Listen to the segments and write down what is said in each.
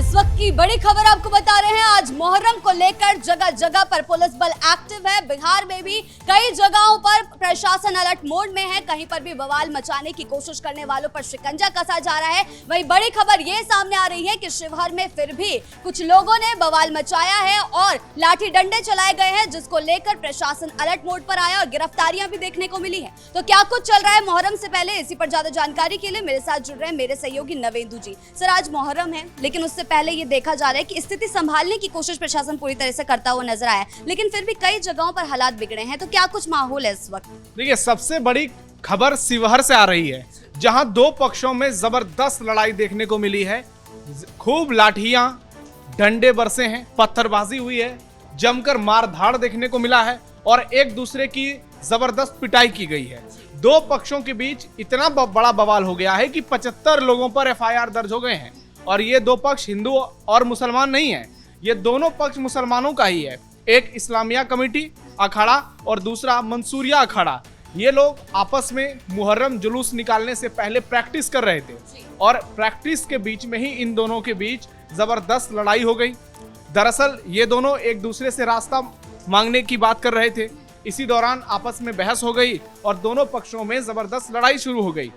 इस वक्त की बड़ी खबर आपको बता रहे हैं। आज मुहर्रम को लेकर जगह जगह पर पुलिस बल एक्टिव है। बिहार में भी कई जगहों पर प्रशासन अलर्ट मोड में है। कहीं पर भी बवाल मचाने की कोशिश करने वालों पर शिकंजा कसा जा रहा है। वहीं बड़ी खबर ये सामने आ रही है कि शिवहर में फिर भी कुछ लोगों ने बवाल मचाया है और लाठी डंडे चलाए गए हैं, जिसको लेकर प्रशासन अलर्ट मोड पर आया और गिरफ्तारियां भी देखने को मिली है। तो क्या कुछ चल रहा है मुहर्रम से पहले, इसी पर ज्यादा जानकारी के लिए मेरे साथ जुड़ रहे हैं मेरे सहयोगी नवेंदु जी। सर, आज मुहर्रम है, लेकिन उससे पहले ये देखा जा रहा है कि स्थिति संभालने की कोशिश प्रशासन पूरी तरह से करता हुआ नजर आया, लेकिन फिर भी कई जगहों पर हालात बिगड़े हैं। तो क्या कुछ माहौल है इस वक्त? देखिए, सबसे बड़ी खबर शिवहर से आ रही है, जहां दो पक्षों में जबरदस्त लड़ाई देखने को मिली है। खूब लाठियां डंडे बरसे हैं, पत्थरबाजी हुई है, जमकर मारधाड़ देखने को मिला है और एक दूसरे की जबरदस्त पिटाई की गई है। दो पक्षों के बीच इतना बड़ा बवाल हो गया है कि 75 लोगों पर एफआईआर दर्ज हो गए हैं। और ये दो पक्ष हिंदू और मुसलमान नहीं है, ये दोनों पक्ष मुसलमानों का ही है। एक इस्लामिया कमेटी अखाड़ा और दूसरा मंसूरिया अखाड़ा। ये लोग आपस में मुहर्रम जुलूस निकालने से पहले प्रैक्टिस कर रहे थे और प्रैक्टिस के बीच में ही इन दोनों के बीच जबरदस्त लड़ाई हो गई। दरअसल ये दोनों एक दूसरे से रास्ता मांगने की बात कर रहे थे। इसी दौरान आपस में बहस हो गई और दोनों पक्षों में जबरदस्त लड़ाई शुरू हो गई।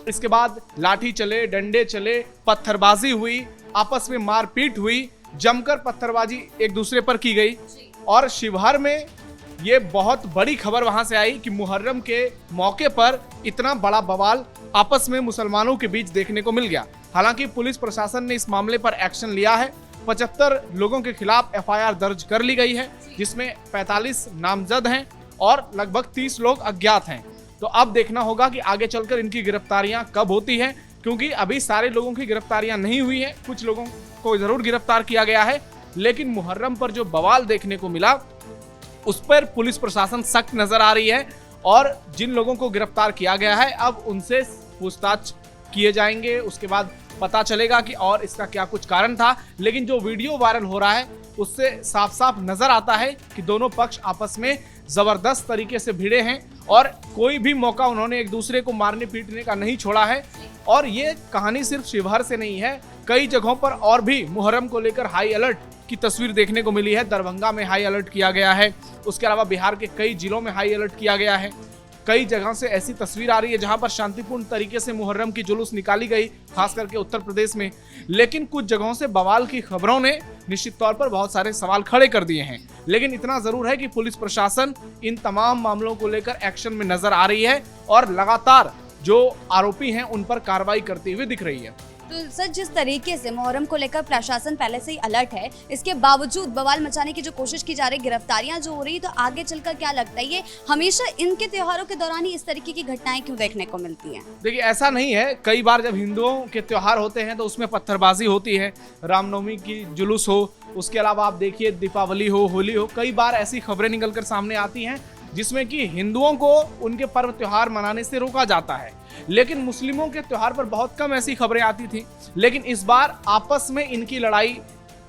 इसके बाद लाठी चले, डंडे चले, पत्थरबाजी हुई, आपस में मारपीट हुई, जमकर पत्थरबाजी एक दूसरे पर की गई। और शिवहर में ये बहुत बड़ी खबर वहां से आई कि मुहर्रम के मौके पर इतना बड़ा बवाल आपस में मुसलमानों के बीच देखने को मिल गया। हालांकि पुलिस प्रशासन ने इस मामले पर एक्शन लिया है। 75 लोगों के खिलाफ एफआईआर दर्ज कर ली गई है, जिसमें 45 नामजद हैं और लगभग 30 लोग अज्ञात हैं। तो अब देखना होगा कि आगे चलकर इनकी गिरफ्तारियां कब होती हैं, क्योंकि अभी सारे लोगों की गिरफ्तारियां नहीं हुई हैं। कुछ लोगों को जरूर गिरफ्तार किया गया है, लेकिन मुहर्रम पर जो बवाल देखने को मिला उस पर पुलिस प्रशासन सख्त नजर आ रही है। और जिन लोगों को गिरफ्तार किया गया है, अब उनसे पूछताछ किए जाएंगे, उसके बाद पता चलेगा कि और इसका क्या कुछ कारण था। लेकिन जो वीडियो वायरल हो रहा है उससे साफ साफ नजर आता है कि दोनों पक्ष आपस में जबरदस्त तरीके से भिड़े हैं और कोई भी मौका उन्होंने एक दूसरे को मारने पीटने का नहीं छोड़ा है। और ये कहानी सिर्फ शिवहर से नहीं है, कई जगहों पर और भी मुहर्रम को लेकर हाई अलर्ट की तस्वीर देखने को मिली है। दरभंगा में हाई अलर्ट किया गया है, उसके अलावा बिहार के कई जिलों में हाई अलर्ट किया गया है। कई जगह से ऐसी तस्वीर आ रही है जहां पर शांतिपूर्ण तरीके से मुहर्रम की जुलूस निकाली गई, खास करके उत्तर प्रदेश में। लेकिन कुछ जगहों से बवाल की खबरों ने निश्चित तौर पर बहुत सारे सवाल खड़े कर दिए हैं। लेकिन इतना जरूर है कि पुलिस प्रशासन इन तमाम मामलों को लेकर एक्शन में नजर आ रही है और लगातार जो आरोपी हैं उन पर कार्रवाई करती हुई दिख रही है। तो सर, जिस तरीके से मुहर्रम को लेकर प्रशासन पहले से ही अलर्ट है, इसके बावजूद बवाल मचाने की जो कोशिश की जा रही, गिरफ्तारियां जो हो रही, तो आगे चलकर क्या लगता है ये हमेशा इनके त्योहारों के दौरान ही इस तरीके की घटनाएं क्यों देखने को मिलती हैं? देखिए, ऐसा नहीं है। कई बार जब हिंदुओं के त्योहार होते हैं तो उसमें पत्थरबाजी होती है, रामनवमी की जुलूस हो, उसके अलावा आप देखिए दीपावली हो, होली हो, कई बार ऐसी खबरें निकलकर सामने आती हैं जिसमें कि हिंदुओं को उनके पर्व त्योहार मनाने से रोका जाता है। लेकिन मुस्लिमों के त्योहार पर बहुत कम ऐसी खबरें आती थी। लेकिन इस बार आपस में इनकी लड़ाई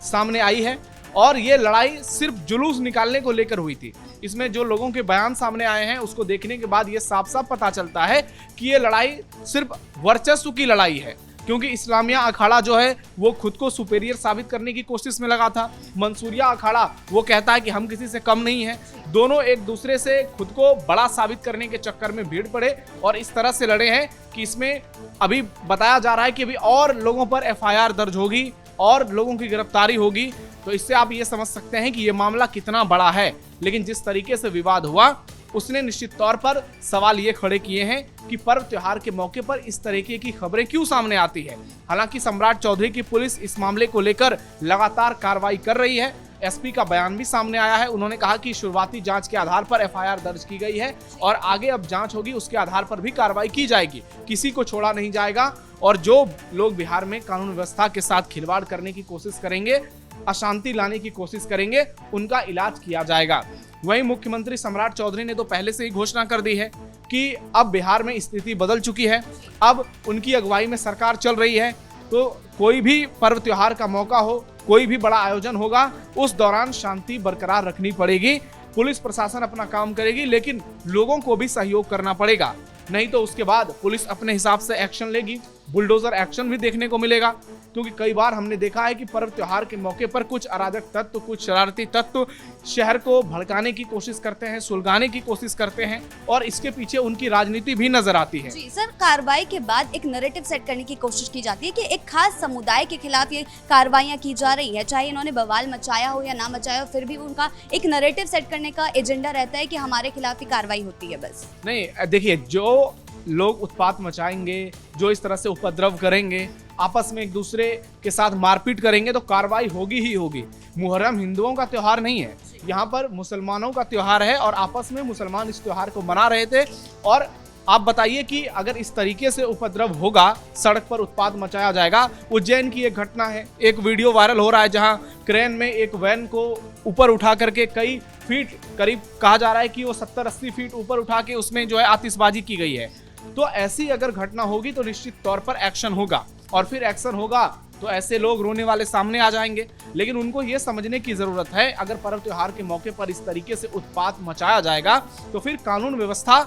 सामने आई है और ये लड़ाई सिर्फ जुलूस निकालने को लेकर हुई थी। इसमें जो लोगों के बयान सामने आए हैं उसको देखने के बाद ये साफ साफ पता चलता है कि ये लड़ाई सिर्फ वर्चस्व की लड़ाई है, क्योंकि इस्लामिया अखाड़ा जो है वो खुद को सुपेरियर साबित करने की कोशिश में लगा था। मंसूरिया अखाड़ा वो कहता है कि हम किसी से कम नहीं हैं। दोनों एक दूसरे से खुद को बड़ा साबित करने के चक्कर में भीड़ पड़े और इस तरह से लड़े हैं कि इसमें अभी बताया जा रहा है कि अभी और लोगों पर एफआईआर दर्ज होगी और लोगों की गिरफ्तारी होगी। तो इससे आप ये समझ सकते हैं कि ये मामला कितना बड़ा है। लेकिन जिस तरीके से विवाद हुआ उसने निश्चित तौर पर सवाल ये खड़े किए हैं कि पर्व त्योहार के मौके पर इस तरीके की खबरें क्यों सामने आती है। हालांकि सम्राट चौधरी की पुलिस इस मामले को लेकर लगातार कार्रवाई कर रही है। एसपी का बयान भी सामने आया है। उन्होंने कहा कि शुरुआती जांच के आधार पर एफआईआर दर्ज की गई है और आगे अब जांच होगी, उसके आधार पर भी कार्रवाई की जाएगी, किसी को छोड़ा नहीं जाएगा। और जो लोग बिहार में कानून व्यवस्था के साथ खिलवाड़ करने की कोशिश करेंगे, अशांति लाने की कोशिश करेंगे, उनका इलाज किया जाएगा। वहीं मुख्यमंत्री सम्राट चौधरी ने तो पहले से ही घोषणा कर दी है कि अब बिहार में स्थिति बदल चुकी है, अब उनकी अगुवाई में सरकार चल रही है। तो कोई भी पर्व त्योहार का मौका हो, कोई भी बड़ा आयोजन होगा, उस दौरान शांति बरकरार रखनी पड़ेगी। पुलिस प्रशासन अपना काम करेगी, लेकिन लोगों को भी सहयोग करना पड़ेगा, नहीं तो उसके बाद पुलिस अपने हिसाब से एक्शन लेगी। बुलडोजर एक्शन भी देखने को मिलेगा, क्योंकि कई बार हमने देखा है कि पर्व त्योहार के मौके पर कुछ अराजक तत्व, कुछ शरारती तत्व शहर को भड़काने की कोशिश करते हैं, सुलगाने की कोशिश करते हैं और इसके पीछे उनकी राजनीति भी नजर आती है। जी सर, कार्रवाई के बाद एक नैरेटिव सेट करने की कोशिश की जाती है कि एक खास समुदाय के खिलाफ ये कार्रवाइयां की जा रही है, चाहे इन्होंने बवाल मचाया हो या ना मचाया हो, फिर भी उनका एक नैरेटिव सेट करने का एजेंडा रहता है कि हमारे खिलाफ ही कार्रवाई होती है। बस नहीं, देखिए, जो लोग उत्पात मचाएंगे, जो इस तरह से उपद्रव करेंगे, आपस में एक दूसरे के साथ मारपीट करेंगे, तो कार्रवाई होगी ही होगी। मुहर्रम हिंदुओं का त्योहार नहीं है, यहाँ पर मुसलमानों का त्योहार है और आपस में मुसलमान इस त्योहार को मना रहे थे। और आप बताइए कि अगर इस तरीके से उपद्रव होगा, सड़क पर उत्पात मचाया जाएगा। उज्जैन की एक घटना है, एक वीडियो वायरल हो रहा है जहां क्रेन में एक वैन को ऊपर उठा करके कई फीट, करीब कहा जा रहा है कि वो 70-80 फीट ऊपर उठा के उसमें जो है आतिशबाजी की गई है। तो ऐसी अगर घटना होगी तो निश्चित तौर पर एक्शन होगा, और फिर एक्शन होगा तो ऐसे लोग रोने वाले सामने आ जाएंगे। लेकिन उनको ये समझने की जरूरत है, अगर पर्व त्योहार के मौके पर इस तरीके से उत्पात मचाया जाएगा तो फिर कानून व्यवस्था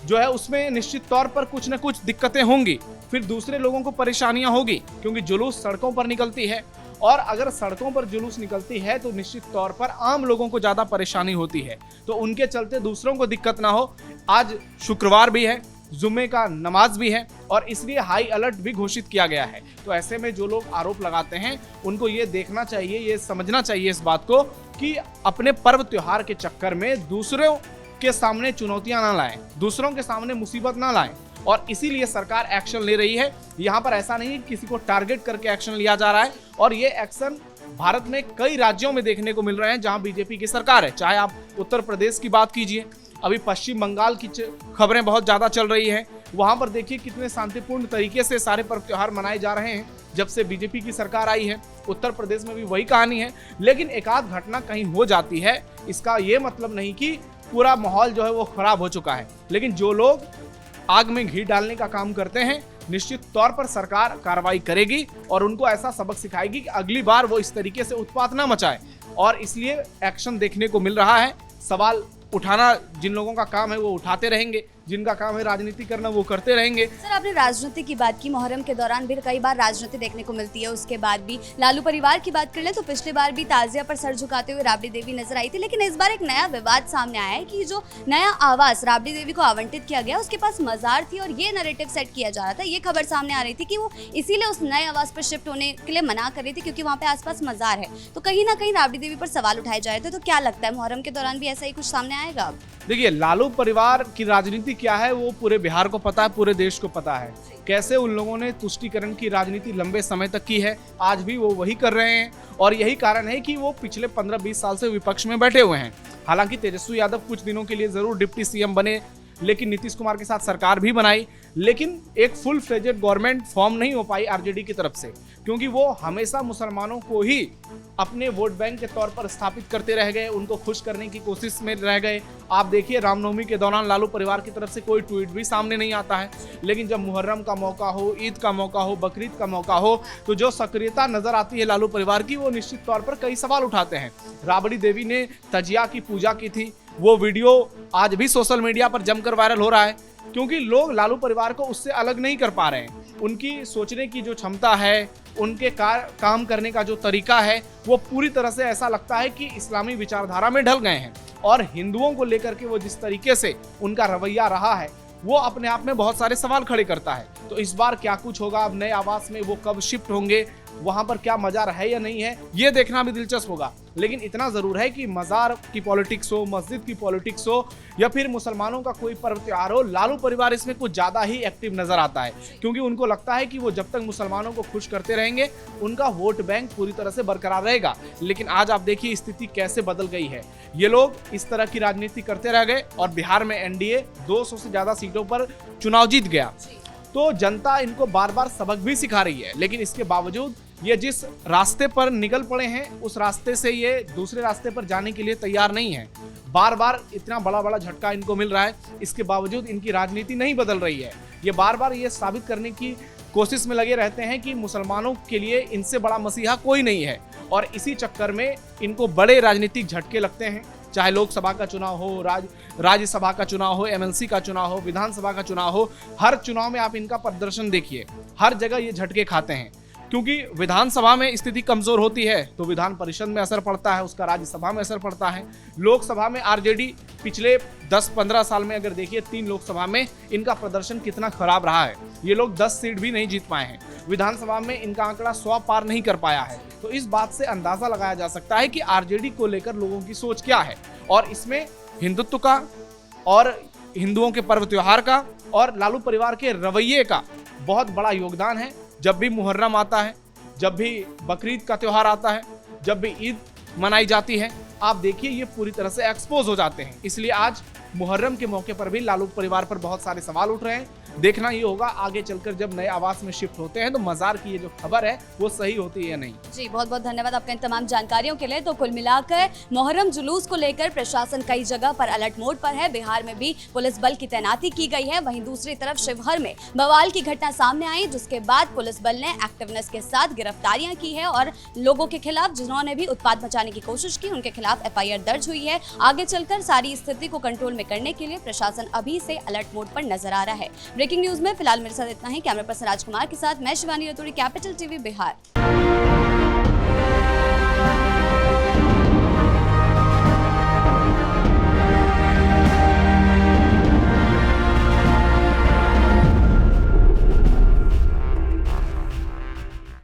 जो है उसमें निश्चित तौर पर कुछ न कुछ दिक्कतें होंगी, फिर दूसरे लोगों को परेशानियां होगी, क्योंकि जुलूस सड़कों पर निकलती है और अगर सड़कों पर जुलूस निकलती है तो निश्चित तौर पर आम लोगों को ज्यादा परेशानी होती है, तो उनके चलते दूसरों को दिक्कत ना हो। आज शुक्रवार भी है, जुम्मे का नमाज भी है और इसलिए हाई अलर्ट भी घोषित किया गया है। तो ऐसे में जो लोग आरोप लगाते हैं उनको ये देखना चाहिए, ये समझना चाहिए इस बात को कि अपने पर्व त्योहार के चक्कर में दूसरों के सामने चुनौतियां ना लाएं, दूसरों के सामने मुसीबत ना लाएं, और इसीलिए सरकार एक्शन ले रही है। यहाँ पर ऐसा नहीं किसी को टारगेट करके एक्शन लिया जा रहा है, और ये एक्शन भारत में कई राज्यों में देखने को मिल रहे हैं जहां बीजेपी की सरकार है। चाहे आप उत्तर प्रदेश की बात कीजिए, अभी पश्चिम बंगाल की खबरें बहुत ज्यादा चल रही है, वहां पर देखिए कितने शांतिपूर्ण तरीके से सारे पर्व त्योहार मनाए जा रहे हैं जब से बीजेपी की सरकार आई है। उत्तर प्रदेश में भी वही कहानी है। लेकिन एक आध घटना कहीं हो जाती है, इसका ये मतलब नहीं कि पूरा माहौल जो है वो खराब हो चुका है। लेकिन जो लोग आग में घी डालने का काम करते हैं, निश्चित तौर पर सरकार कार्रवाई करेगी और उनको ऐसा सबक सिखाएगी कि अगली बार वो इस तरीके से उत्पात ना मचाए, और इसलिए एक्शन देखने को मिल रहा है। सवाल उठाना जिन लोगों का काम है वो उठाते रहेंगे, जिनका काम है राजनीति करना वो करते रहेंगे। सर, आपने राजनीति की बात की, मुहर्रम के दौरान भी कई बार राजनीति देखने को मिलती है। उसके बाद भी लालू परिवार की बात कर लें तो पिछले बार भी ताजिया पर सर झुकाते हुए राबड़ी देवी नजर आई थी। लेकिन इस बार एक नया विवाद सामने आया है कि जो नया आवास राबड़ी देवी को आवंटित किया गया उसके पास मजार थी और ये नैरेटिव सेट किया जा रहा था। ये खबर सामने आ रही थी कि वो इसीलिए उस नए आवास पर शिफ्ट होने के लिए मना कर रही थी क्योंकि वहाँ पे आसपास मजार है। तो कहीं ना कहीं राबड़ी देवी पर सवाल उठाए जा रहे थे। तो क्या लगता है मुहर्रम के दौरान भी ऐसा ही कुछ सामने आएगा? अब देखिए, लालू परिवार की राजनीति क्या है वो पूरे बिहार को पता है, पूरे देश को पता है। कैसे उन लोगों ने तुष्टीकरण की राजनीति लंबे समय तक की है, आज भी वो वही कर रहे हैं, और यही कारण है कि वो पिछले 15-20 साल से विपक्ष में बैठे हुए हैं। हालांकि तेजस्वी यादव कुछ दिनों के लिए जरूर डिप्टी सीएम बने, लेकिन नीतीश कुमार के साथ सरकार भी बनाई, लेकिन एक फुल फ्लेजेड गवर्नमेंट फॉर्म नहीं हो पाई आरजेडी की तरफ से, क्योंकि वो हमेशा मुसलमानों को ही अपने वोट बैंक के तौर पर स्थापित करते रह गए, उनको खुश करने की कोशिश में रह गए। आप देखिए, रामनवमी के दौरान लालू परिवार की तरफ से कोई ट्वीट भी सामने नहीं आता है, लेकिन जब मुहर्रम का मौका हो, ईद का मौका हो, बकरीद का मौका हो, तो जो सक्रियता नजर आती है लालू परिवार की, वो निश्चित तौर पर कई सवाल उठाते हैं। राबड़ी देवी ने तजिया की पूजा की थी, वो वीडियो आज भी सोशल मीडिया पर जमकर वायरल हो रहा है, क्योंकि लोग लालू परिवार को उससे अलग नहीं कर पा रहे हैं। उनकी सोचने की जो क्षमता है, उनके काम करने का जो तरीका है, वो पूरी तरह से ऐसा लगता है कि इस्लामी विचारधारा में ढल गए हैं, और हिंदुओं को लेकर के वो जिस तरीके से उनका रवैया रहा है वो अपने आप में बहुत सारे सवाल खड़े करता है। तो इस बार क्या कुछ होगा, अब नए आवास में वो कब शिफ्ट होंगे, वहां पर क्या मजार है या नहीं है, ये देखना भी दिलचस्प होगा। लेकिन इतना जरूर है कि मजार की पॉलिटिक्स हो, मस्जिद की पॉलिटिक्स हो, या फिर मुसलमानों का कोई पर्व त्योहार हो, लालू परिवार इसमें कुछ ज्यादा ही एक्टिव नजर आता है, क्योंकि उनको लगता है कि वो जब तक मुसलमानों को खुश करते रहेंगे उनका वोट बैंक पूरी तरह से बरकरार रहेगा। लेकिन आज आप देखिए स्थिति कैसे बदल गई है। ये लोग इस तरह की राजनीति करते रह गए और बिहार में एनडीए 200 से ज्यादा सीटों पर चुनाव जीत गया। तो जनता इनको बार बार सबक भी सिखा रही है, लेकिन इसके बावजूद ये जिस रास्ते पर निकल पड़े हैं उस रास्ते से ये दूसरे रास्ते पर जाने के लिए तैयार नहीं है। बार बार इतना बड़ा बड़ा झटका इनको मिल रहा है, इसके बावजूद इनकी राजनीति नहीं बदल रही है। ये बार बार ये साबित करने की कोशिश में लगे रहते हैं कि मुसलमानों के लिए इनसे बड़ा मसीहा कोई नहीं है, और इसी चक्कर में इनको बड़े राजनीतिक झटके लगते हैं। चाहे लोकसभा का चुनाव हो, राज्यसभा का चुनाव हो, एमएलसी का चुनाव हो, विधानसभा का चुनाव हो, हर चुनाव में आप इनका प्रदर्शन देखिए, हर जगह ये झटके खाते हैं। क्योंकि विधानसभा में स्थिति कमजोर होती है तो विधान परिषद में असर पड़ता है, उसका राज्यसभा में असर पड़ता है। लोकसभा में आरजेडी पिछले 10-15 साल में अगर देखिए 3 लोकसभा में इनका प्रदर्शन कितना खराब रहा है, ये लोग 10 सीट भी नहीं जीत पाए हैं। विधानसभा में इनका आंकड़ा 100 पार नहीं कर पाया है। तो इस बात से अंदाजा लगाया जा सकता है कि आरजेडी को लेकर लोगों की सोच क्या है, और इसमें हिंदुत्व का और हिंदुओं के पर्व त्योहार का और लालू परिवार के रवैये का बहुत बड़ा योगदान है। जब भी मुहर्रम आता है, जब भी बकरीद का त्योहार आता है, जब भी ईद मनाई जाती है, आप देखिए ये पूरी तरह से एक्सपोज हो जाते हैं। इसलिए आज मुहर्रम के मौके पर भी लालू परिवार पर बहुत सारे सवाल उठ रहे हैं। देखना ये होगा आगे चलकर जब नए आवास में शिफ्ट होते हैं तो मजार की ये जो खबर है वो सही होती है या नहीं। जी बहुत बहुत धन्यवाद आपका इन तमाम जानकारियों के लिए। तो कुल मिलाकर मुहर्रम जुलूस को लेकर प्रशासन कई जगह पर अलर्ट मोड पर है। बिहार में भी पुलिस बल की तैनाती की गई है। वहीं दूसरी तरफ शिवहर में बवाल की घटना सामने आई, जिसके बाद पुलिस बल ने एक्टिवनेस के साथ गिरफ्तारियां की है और लोगों के खिलाफ जिन्होंने भी उत्पात मचाने की कोशिश की उनके खिलाफ एफआईआर दर्ज हुई है। आगे चलकर सारी स्थिति को कंट्रोल में करने के लिए प्रशासन अभी से अलर्ट मोड पर नजर आ रहा है। ब्रेकिंग न्यूज में फिलहाल मेरे साथ इतना ही। कैमरा पर्सन राजकुमार के साथ मैं शिवानी रतूड़ी, कैपिटल टीवी बिहार।